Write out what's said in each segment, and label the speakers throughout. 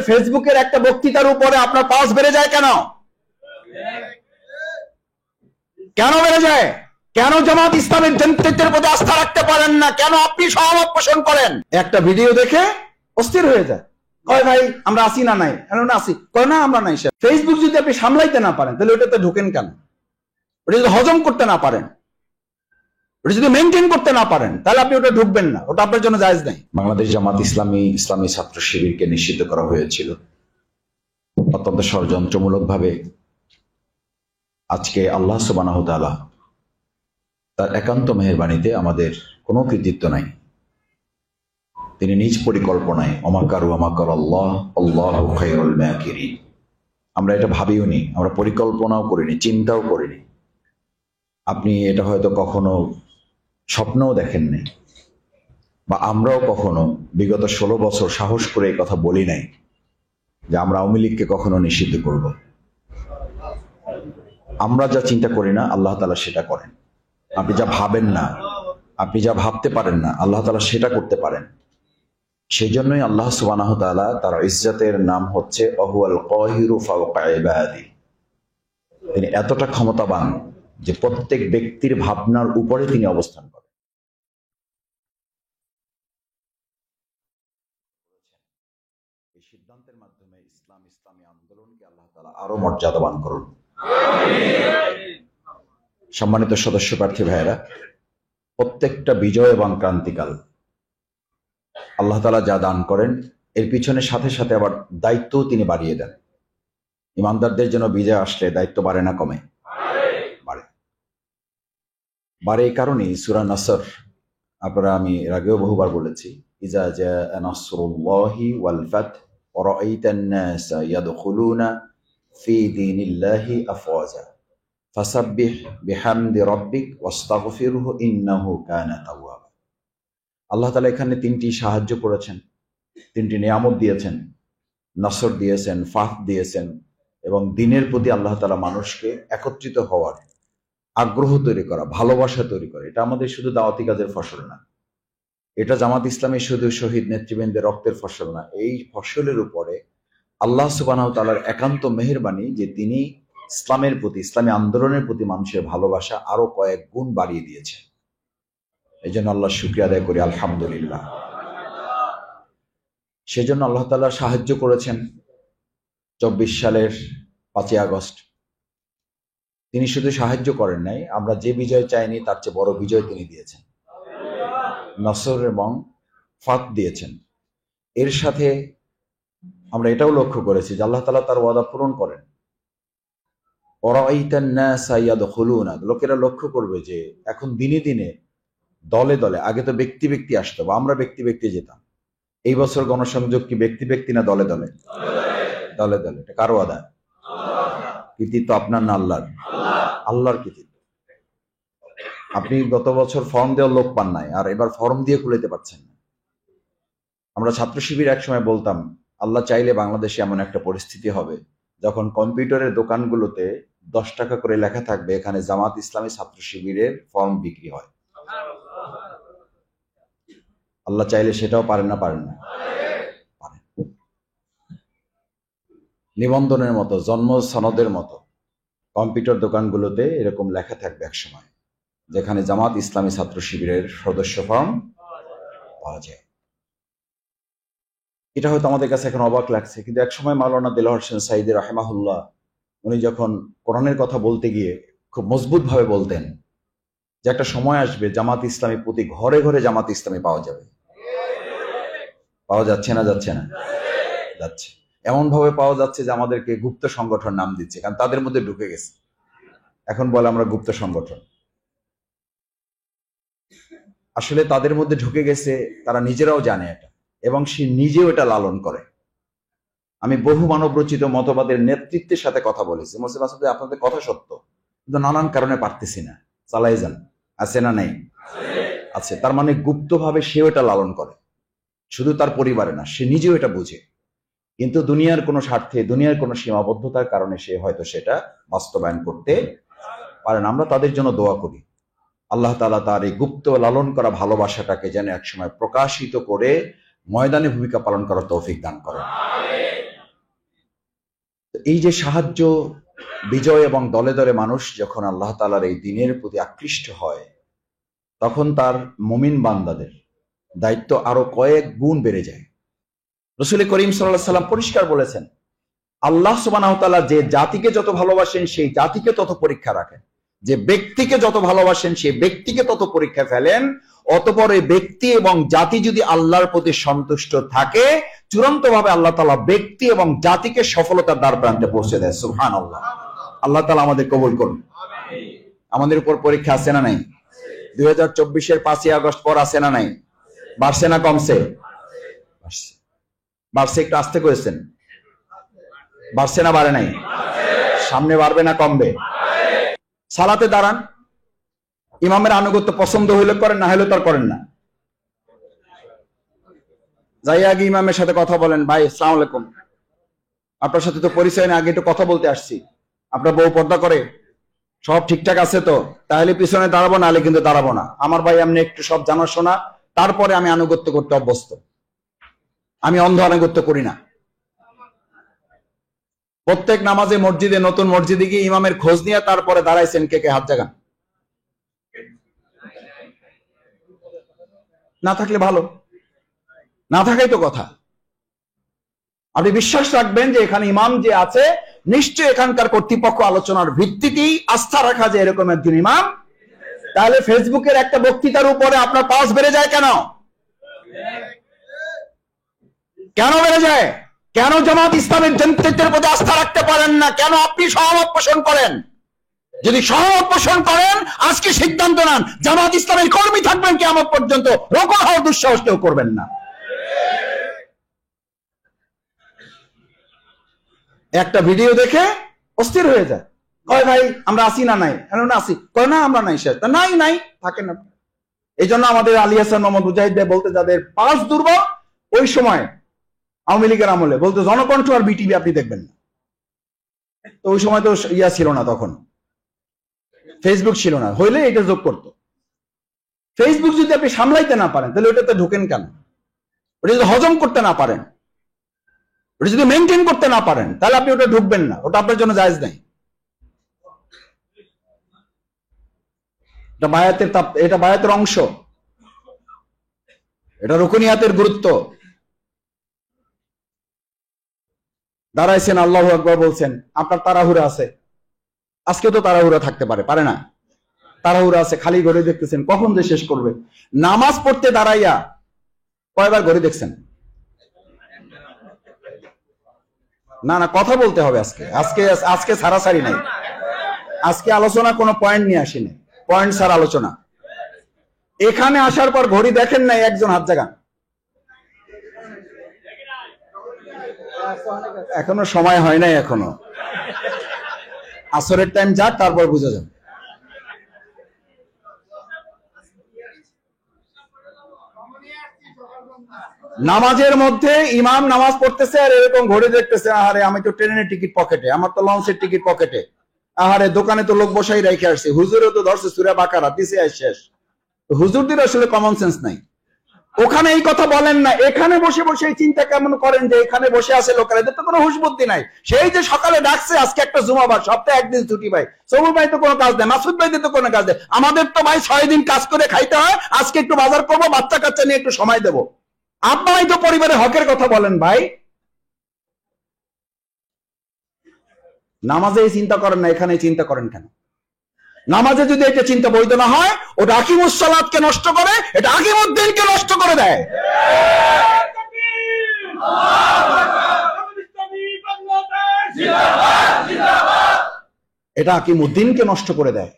Speaker 1: ফেসবুকের একটা বক্তৃতার উপরে আপনার পাস বেড়ে যায় কেন? কেন বেড়ে যায়? কেন জামাত ইসলামের নেতৃত্বের প্রতি আস্থা রাখতে পারেন না? কেন আপনি সহমত পোষণ করেন? একটা ভিডিও দেখে অস্থির হয়ে যায়, কয় ভাই আমরা আসি না নাই, না আসি, কয় না আমরা নাই। ফেসবুক যদি আপনি সামলাইতে না পারেন তাহলে ওটাতে ঢোকেন কেন? ওটা যদি হজম করতে না পারেন, ওটা যদি মেনটেন করতে না পারেন, তাহলে আপনি ওটা ঢুকবেন না, ওটা আপনার জন্য জায়েজ নাই। বাংলাদেশ জামাত ইসলামী ছাত্র শিবিরকে নিষিদ্ধ করা হয়েছিল অত্যন্ত ষড়যন্ত্রমূলক ভাবে। আজকে আল্লাহ সুবহানাহু ওয়া তাআলা তার একান্ত মেহেরবানিতে, আমাদের কোনো কৃতিত্ব নাই, তিনি নিজ পরিকল্পনায় অমাকারু আমাকার আল্লাহ আল্লাহু খায়রুল মাকিরিন, আমরা এটা ভাবিও নি, আমরা পরিকল্পনাও করিনি, চিন্তাও করিনি। আপনি এটা হয়তো কখনো স্বপ্নও দেখেননি, বা আমরাও কখনো বিগত 16 বছর সাহস করে এই কথা বলি নাই যে আমরা আওয়ামী লীগকে কখনো নিষিদ্ধ করব। আমরা যা চিন্তা করি না, আল্লাহ তাআলা সেটা করেন। আপনি যা ভাবেন না, আপনি যা ভাবতে পারেন না, আল্লাহ তাআলা সেটা করতে পারেন। সেই জন্যই আল্লাহ সুবহানাহু ওয়া তাআলা, তার ইজ্জতের নাম হচ্ছে ওয়াহুয়াল কাহিরু ফাওকা ইবাদি, তিনি এতটা ক্ষমতাবান যে প্রত্যেক ব্যক্তির ভাবনার উপরে তিনি অবস্থান করেন। এই সিদ্ধান্তের মাধ্যমে ইসলামী আন্দোলনকে আল্লাহ তাআলা আরো মর্যাদাবান করুন। সম্মানিত সদস্য প্রার্থী ভাইয়েরা, প্রত্যেকটা বিজয় এবং ক্রান্তিকাল আল্লাহ তাআলা যা দান করেন, এর পিছনে সাথে সাথে আবার দায়িত্বও তিনি বাড়িয়ে দেন। ইমানদারদের জন্য বিজয় আসলে দায়িত্ব বাড়ে না কমে? বাড়ে। এই কারণেই সূরা নাসর, আপনারা, আমি এর আগেও বহুবার বলেছি, ইজা জাআ নাসরুল্লাহি ওয়াল ফাত ওয়া রাআইতান নাসা ইয়াদখুলুনা ফি দীনিল্লাহি আফওয়াজা ফাসাব্বিহ বিহামদি রাব্বিক ওয়াস্তাগফিরহু ইন্নাহু কানা তাওয়াবা। আল্লাহ তাআলা এখানে তিনটি সাহায্য করেছেন, তিনটি নিয়ামত দিয়েছেন, নাসর দিয়েছেন, ফাত দিয়েছেন, এবং দ্বীনের প্রতি আল্লাহ তাআলা মানুষকে একত্রিত হওয়ার আগ্রহ তৈরি করা, ভালোবাসা তৈরি করা। এটা আমাদের শুধু দাওয়াতি কাজের ফসল না, এটা জামাত ইসলামী শুধু শহীদ নেতৃবৃন্দের রক্তের ফসল না। এই ফসলের উপরে আল্লাহ সুবহানাহু ওয়া তাআলার একান্ত মেহেরবানি যে তিনি ইসলামের প্রতি, ইসলামী আন্দোলনের প্রতি মানুষের ভালোবাসা আরো কয়েক গুণ বাড়িয়ে দিয়েছেন। এই জন্য আল্লাহ শুকরিয়া আদায় করি, আলহামদুলিল্লাহ। সেজন্য আল্লাহ তাআলা সাহায্য করেছেন 24 সালের 5ই আগস্ট। তিনি শুধু সাহায্য করেন নাই, আমরা যে বিজয় চাইনি তার চেয়ে বড় বিজয় তিনি দিয়েছেন, নসর এবং ফাত দিয়েছেন। এর সাথে আমরা এটাও লক্ষ্য করেছি যে আল্লাহ তাআলা তার ওয়াদা পূরণ করেন। ওয়ারাআইতান নাসা ইয়াদখুলুনা, লোকেরা লক্ষ্য করবে যে এখন দিনে দিনে দলে দলে, আগে তো ব্যক্তি ব্যক্তি আসতো বা আমরা ব্যক্তি ব্যক্তি যেতাম, এই বছর গণসংযোগ কি ব্যক্তি ব্যক্তি না দলে দলে? দলে দলে। এটা কার ওয়াদা? কৃতিত্ব আপনার না আল্লাহর? আল্লাহর কৃতিত্ব। আপনি গত বছর ফর্ম দেওয়ার লোক পান নাই, আর এবার ফর্ম দিয়ে খুলেতে পারছেন না। আমরা ছাত্র শিবির এক সময় বলতাম, আল্লাহ চাইলে বাংলাদেশে এমন একটা পরিস্থিতি হবে যখন কম্পিউটারের দোকানগুলোতে 10 টাকা করে লেখা থাকবে এখানে জামাত ইসলামী ছাত্র শিবিরের ফর্ম বিক্রি হয়। আল্লাহ চাইলে সেটাও পারেন না? পারেন না? পারেন। নিবন্ধনের মতো, জন্ম সনদের মতো কম্পিউটার দোকানগুলোতে এরকম লেখা থাকবে এক সময়, যেখানে জামাত ইসলামী ছাত্র শিবিরের সদস্য ফর্ম পাওয়া যায়। এটা হয়তো আমাদের কাছে এখন অবাক লাগছে, কিন্তু এক সময় মাওলানা দেলোয়ার হোসেন সাঈদী রাহিমাহুল্লাহ, উনি যখন কোরআনের কথা বলতে গিয়ে খুব মজবুত ভাবে বলতেন যে একটা সময় আসবে জামাত ইসলামী প্রতি ঘরে ঘরে জামাত ইসলামী পাওয়া যাবে। পাওয়া যাচ্ছে না? যাচ্ছে না? যাচ্ছে। এমন ভাবে পাওয়া যাচ্ছে যে আমাদেরকে গুপ্ত সংগঠন নাম দিচ্ছে, কারণ তাদের মধ্যে ঢুকে গেছে। এখন বলে আমরা গুপ্ত সংগঠন। আসলে তাদের মধ্যে ঢুকে গেছে, তারা নিজেরাও জানে এটা, এবং সে নিজেও এটা লালন করে। আমি বহু মানব রচিত মতবাদের নেতৃত্বের সাথে কথা বলেছি, আপনাদের কথা সত্য, কিন্তু নানান কারণে পারতেছি না, চালাই যান। আছে না নাই? আছে। তার মানে গুপ্তভাবে সেও এটা লালন করে, শুধু তার পরিবারে না, সে নিজেও এটা বুঝে, কিন্তু দুনিয়ার কোনো স্বার্থে, দুনিয়ার কোনো সীমাবদ্ধতার কারণে সে হয়তো সেটা বাস্তবায়ন করতে পারে না। আমরা তাদের জন্য দোয়া করি, আল্লাহ তাআলা তার এই গুপ্ত লালন করা ভালোবাসাটাকে যেন একসময় প্রকাশিত করে ময়দানে ভূমিকা পালন করার তৌফিক দান করেন। এই যে সাহায্য, বিজয় এবং দলে দলে মানুষ যখন আল্লাহ তাআলার এই দ্বীনের প্রতি আকৃষ্ট হয়, তখন তার মুমিন বান্দাদের দায়িত্ব আরো কয়েক গুণ বেড়ে যায়। রাসূল করিম সাল্লাল্লাহু আলাইহি ওয়াসাল্লাম পরিষ্কার বলেছেন, আল্লাহ সুবহানাহু ওয়া তাআলা যে জাতিকে যত ভালোবাসেন সেই জাতিকে তত পরীক্ষা রাখেন, যে ব্যক্তিকে যত ভালোবাসেন সেই ব্যক্তিকে তত পরীক্ষা ফেলেন। অতঃপর এই ব্যক্তি এবং জাতি যদি আল্লাহর প্রতি সন্তুষ্ট থাকে, চূড়ান্ত ভাবে আল্লাহ তাআলা ব্যক্তি এবং জাতিকে সফলতার দ্বার প্রান্তে পৌঁছে দেয়। সুবহানাল্লাহ। আল্লাহ তাআলা আমাদের কবুল করুন। আমাদের উপর পরীক্ষা আছে না নাই? 2024-এর 5ই আগস্ট পর আছে না নাই? বাড়ছে না কমছে? বাড়ছে। একটু আস্তে করেছেন। বাড়ছে না বাড়ে নাই? সামনে বাড়বে না কমবে? সালাতে দাঁড়ান, ইমামের আনুগত্য পছন্দ হইলে করেন, না হলে তার করেন না। যাই আগে ইমামের সাথে কথা বলেন, ভাই আসসালামু আলাইকুম, আপনার সাথে তো পরিচয় না, আগে একটু কথা বলতে আসছি, আপনার বউ পর্দা করে, সব ঠিকঠাক আছে তো? তাহলে পিছনে দাঁড়াবো, নাহলে কিন্তু দাঁড়াবো না। আমার ভাই আপনি একটু সব জানাশোনা, তারপরে আমি আনুগত্য করতে অভ্যস্ত। আমি অন্ধ আনুগত্য করি না। প্রত্যেক নামাজে মসজিদে, নতুন মসজিদে গিয়ে ইমামের খোঁজ নিয়ে তারপরে দাঁড়াইছেন, কে কে হাত জাগান। না থাকলে ভালো, না থাকাই তো কথা। আপনি বিশ্বাস রাখবেন যে এখানে ইমাম যে আছে, নিশ্চয়ই এখানকার কর্তৃপক্ষ আলোচনার ভিত্তিতেই আস্থা রাখা যে এরকম একজন ইমাম। তাহলে ফেসবুকের একটা বক্তৃতার উপরে আপনার পাস বেড়ে যায় কেন? কেন বেড়ে যায়? কেন জামাত ইসলামের নেতৃত্বের প্রতি আস্থা রাখতে পারেন না? কেন আপনি সহমত পোষণ করেন? যদি সহমত পোষণ করেন, আজকে সিদ্ধান্ত নেন জামাত ইসলামের কর্মী থাকবেন কিয়ামত পর্যন্ত, রোকন হওয়ার দুঃসাহস কেউ করবেন না। একটা ভিডিও দেখে অস্থির হয়ে যায়, কয় ভাই আমরা আসি না নাই? না আসি, কয় না আমরা নাই, শেষ নাই নাই থাকেন না। এই জন্য আমাদের আলী হাসান মোহাম্মদ মুজাহিদ বলতে, যাদের পাঁচ দুর্বল, ওই সময় আওয়ামী লীগের আমলে বলতো জনকণ্ঠ আর বিটিভি আপনি দেখবেন না। তো ওই সময় তো ইয়া ছিল না, তখন ফেসবুক ছিল না, হইলে এটা যোগ করতো। ফেসবুক যদি আপনি সামলাইতে না পারেন, তাহলে ওটাতে ঢুকেন কেন? ওটা যদি হজম করতে না পারেন, ওটা যদি মেনটেন করতে না পারেন, তাহলে আপনি ওটা ঢুকবেন না, ওটা আপনার জন্য জায়েজ নাই। এটা বায়াতের অংশ, এটা রুকুনিয়াতের গুরুত্ব। দাঁড়াইছেন, আল্লাহু আকবার বলছেন, আপনার তাড়াহুড়া আছে, আজকে তো তাড়াহুড়া থাকতে পারে, পারে না? তাড়াহুড়া আছে, খালি ঘড়ি দেখতেছেন, কখন যে শেষ করবে। নামাজ পড়তে দাঁড়াইয়া কয়বার ঘড়ি দেখছেন? না না, কথা বলতে হবে। আজকে আজকে আজকে ছাড়াছাড়ি নাই। আজকে আলোচনা কোনো পয়েন্ট নিয়ে আসেনি, পয়েন্ট ছাড়া আলোচনা। এখানে আসার পর ঘড়ি দেখেন নাই, একজন হাত জাগান। এখনো সময় হয় নাই, এখনো আসরের টাইম যাক, তারপর বুঝে যান। নামাজের মধ্যে ইমাম নামাজ পড়তেছে আর এরকম ঘড়ি দেখতেছে, আহারে আমি তো ট্রেনের টিকিট পকেটে, আমার তো লঞ্চের টিকিট পকেটে, আহারে দোকানে তো লোক বসাই রেখে আসছে, হুজুরও তো ধরছে সূরা বাকারা, দিছে শেষ। হুজুরদের আসলে কমন সেন্স নাই। ওখানে এই কথা বলেন না, এখানে বসে বসে চিন্তা কেমন করেন যে এখানে বসে আছে লোকেরা, এদের তো কোনো হুঁশ বুদ্ধি নাই। সেই যে সকালে ডাকছে, আজকে একটা জুমাবার, সপ্তাহে একদিন ছুটি ভাই, সবুর ভাই তো কোনো কাজ নেই, মাসুদ ভাইদের তো কোনো কাজ নেই, আমাদের তো ভাই 6 দিন কাজ করে খাইতে হয়। আজকে একটু বাজার করবো, বাচ্চা কাচ্চা নিয়ে একটু সময় দেবো। আপনারাই তো পরিবারের হকের কথা বলেন ভাই, নামাজে এই চিন্তা করেন না, এখানে চিন্তা করেন কেন? নামাজে যদি এটা চিন্তা বৈধ না হয়, ওটা আকিমুস সালাতকে নষ্ট করে, এটা আকিমুদ্দিনকে নষ্ট করে দেয়। এটা আকিমুদ্দিনকে নষ্ট করে দেয়।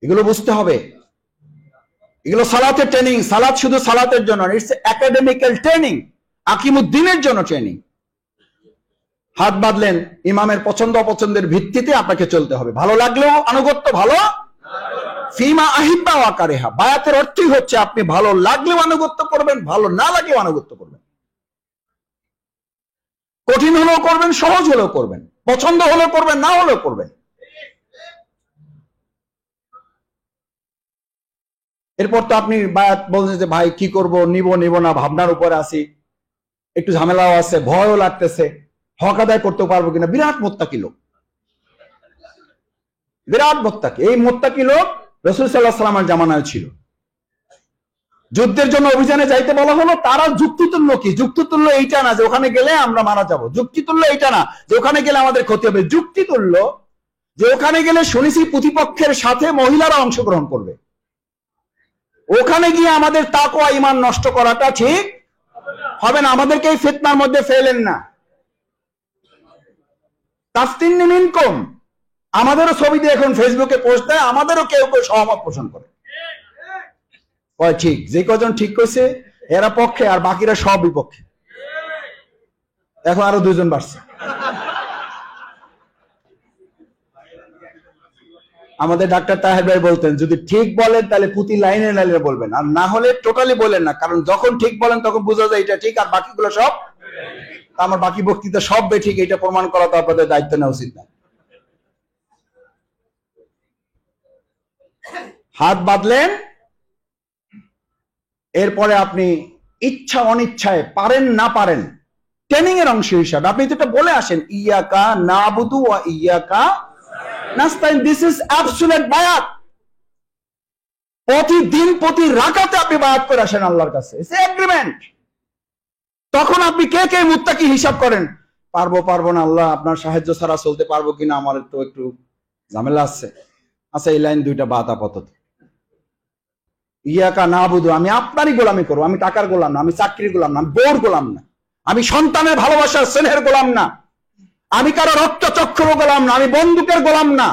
Speaker 1: এগুলো বুঝতে হবে। এগুলো সালাতের ট্রেনিং। সালাত শুধু সালাতের জন্য, ইটস একাডেমিক্যাল ট্রেনিং, আকিমুদ্দিনের জন্য ট্রেনিং। হাত বাঁধলেন, ইমামের পছন্দ অপছন্দের ভিত্তিতে আপনাকে চলতে হবে। ভালো লাগলেও আনুগত্য, ভালো ফিমা আহিব্বা ওয়াকারেহা, বায়াতের অর্থই হচ্ছে আপনি ভালো লাগলেও আনুগত্য করবেন, ভালো না লাগলেও আনুগত্য করবেন। কঠিন হলেও করবেন, সহজ হলেও করবেন, পছন্দ হলেও করবেন, না হলেও করবেন। এরপর তো আপনি বায়াত বলছেন যে ভাই কি করব, নিব নিব না, ভাবনার উপরে আছি, একটু ঝামেলাও আছে, ভয়ও লাগতেছে, হক আদায় করতে পারবো কিনা। বিরাট মোত্তাকি লোক, বিরাট মোত্তাকি। এই মোত্তাকি লোক রাসূল সাল্লাল্লাহু আলাইহি ওয়াসাল্লামের জামানায় ছিল। যুদ্ধের জন্য অভিযানে যাইতে বলা হলো, তারা যুক্তিতুল্য কি? যুক্তিতুল্য এইটা না যে ওখানে গেলে আমরা মারা যাব, যুক্তিতুল্য এইটা না যে ওখানে গেলে আমাদের ক্ষতি হবে, যুক্তিতুল্য যে ওখানে গেলে শুনেছি প্রতিপক্ষের সাথে মহিলারা অংশগ্রহণ করবে, ওখানে গিয়ে আমাদের তাকওয়া ঈমান নষ্ট করাটা ঠিক হবে না। আমাদেরকে এই ফিতনার মধ্যে ফেলেন না। তাফতিন্নি মিনকুম, আমাদেরও ছবি দিয়ে এখন ফেসবুকে পোস্ট দেয়, আমাদেরও কেউ কেউ সহমত পোষণ করে, ঠিক যে কজন ঠিক কইছে এরা পক্ষে আর বাকিরা সব বিপক্ষে। এখন আরো দুজন বাড়ছে। আমাদের ডাক্তার তাহের ভাই বলতেন, যদি ঠিক বলেন তাহলে প্রতি লাইনে লাইনে বলবেন, আর না হলে টোটালি বলেন না, কারণ যখন ঠিক বলেন তখন বোঝা যায় এটা ঠিক আর বাকিগুলো সব। আমার বাকি বক্তৃতা সব বেঠিক, এটা প্রমাণ করা তো আপনাদের দায়িত্ব নেওয়া উচিত না। হাত বাঁধলেন, এরপরে আপনি ইচ্ছা অনিচ্ছায় পারেন না পারেন ট্রেনিং এর অংশ হিসাবে আপনি যেটা বলে আসেন, ইয়াকা নাবুদু ওয়া ইয়াকা নাস্তাইন। দিস ইজ অ্যাবসলিউট বায়াত। প্রতিদিন প্রতি রাকাতে আপনি বায়াত করে আসেন আল্লাহর কাছে, ইটস এগ্রিমেন্ট। তখন আপনি কে কে মুত্তাকি হিসাব করেন, পারবো পারবো না, আল্লাহ আপনার সাহায্য ছাড়া চলতে পারবো কিনা, আমার তো একটু ঝামেলা আছে। আচ্ছা, এই লাইন দুইটা বাদ আপাতত। ইয়াকা নাবুদু, আমি আপনারই গোলামি করবো, আমি টাকার গোলাম না, আমি চাকরির গোলাম না, আমি বউর গোলাম না, আমি সন্তানের ভালোবাসার স্নেহের গোলাম না, আমি কারো রক্তচক্ষুর গোলাম না, আমি বন্দুকের গোলাম না,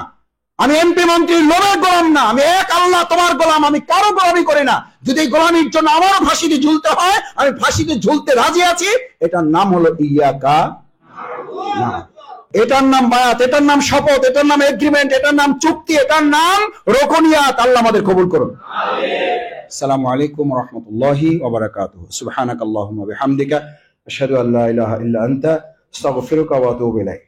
Speaker 1: আমি এমপি মন্ত্রীর লোভের গোলাম না, আমি এক আল্লাহ তোমার গোলাম, আমি কারো গোলামি করি না। যদি গোলামির জন্য আমারও ফাঁসিতে ঝুলতে হয়, আমি ফাঁসিতে ঝুলতে রাজি আছি। এটার নাম হলো ইয়াকা না, এটার নাম বায়াত, এটার নাম শপথ, এটার নাম এগ্রিমেন্ট, এটার নাম চুক্তি, এটার নাম রুকনিয়াত। আল্লাহ আমাদের কবুল করুন। আসসালামু আলাইকুম ওয়া রাহমাতুল্লাহি ওয়া বারাকাতুহু। সুবহানাকাল্লাহুম্মা ওয়া বিহামদিকা আশহাদু আল্লা ইলাহা ইল্লা আনতা আস্তাগফিরুকা ওয়া আতুবু ইলাইক।